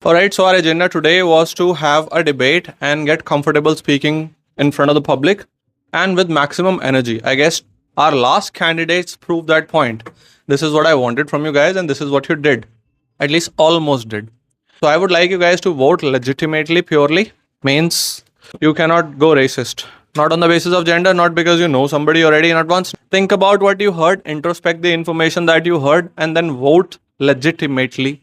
Alright, so our agenda today was to have a debate and get comfortable speaking in front of the public and with maximum energy. I guess our last candidates proved that point. This is what I wanted from you guys, and this is what you did. At least almost did. So I would like you guys to vote legitimately, purely. Means you cannot go racist. Not on the basis of gender, not because you know somebody already in advance. Think about what you heard, introspect the information that you heard, and then vote legitimately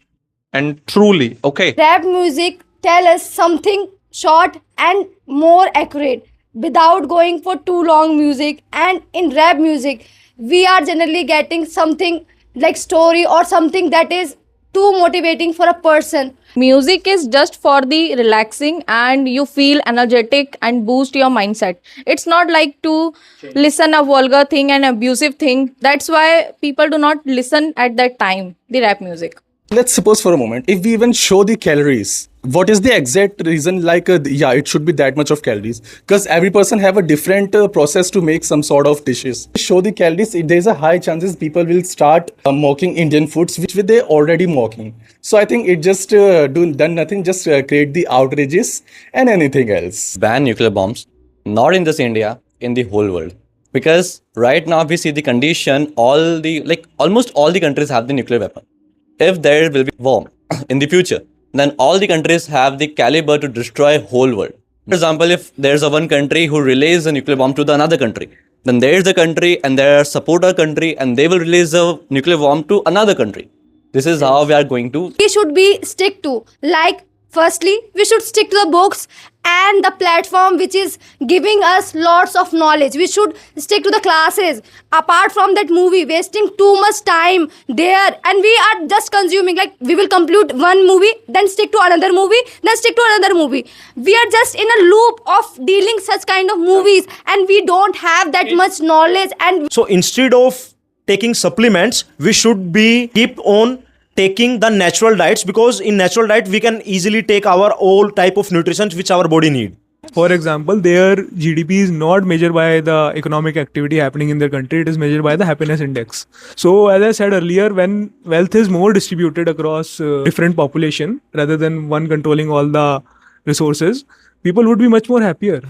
and truly. Okay. Rap music tell us something short and more accurate without going for too long music. And in rap music we are generally getting something like story or something that is too motivating for a person. Music is just for the relaxing and you feel energetic and boost your mindset. It's not like to listen a vulgar thing and abusive thing. That's why people do not listen at that time, the rap music. Let's suppose for a moment, if we even show the calories, what is the exact reason it should be that much of calories? Because every person have a different process to make some sort of dishes. Show the calories, there's a high chances people will start mocking Indian foods, which they already mocking. So I think it just done nothing, just create the outrages and anything else. Ban nuclear bombs, not in just India, in the whole world. Because right now we see the condition, almost all the countries have the nuclear weapon. If there will be war in the future, then all the countries have the caliber to destroy whole world. For example, if there's a one country who releases a nuclear bomb to the another country, then there's a country and there are supporter country and they will release a nuclear bomb to another country. This is how we are going to. We should be stick to, like, firstly we should stick to the books and the platform which is giving us lots of knowledge. We should stick to the classes. Apart from that movie, wasting too much time there, and we are just consuming, like we will complete one movie, then stick to another movie, then stick to another movie. We are just in a loop of dealing such kind of movies, and we don't have that much knowledge. And so instead of taking supplements, we should be keep on taking the natural diets, because in natural diet we can easily take our all type of nutrition which our body need. For example, their GDP is not measured by the economic activity happening in their country, it is measured by the happiness index. So as I said earlier, when wealth is more distributed across different population rather than one controlling all the resources, people would be much more happier.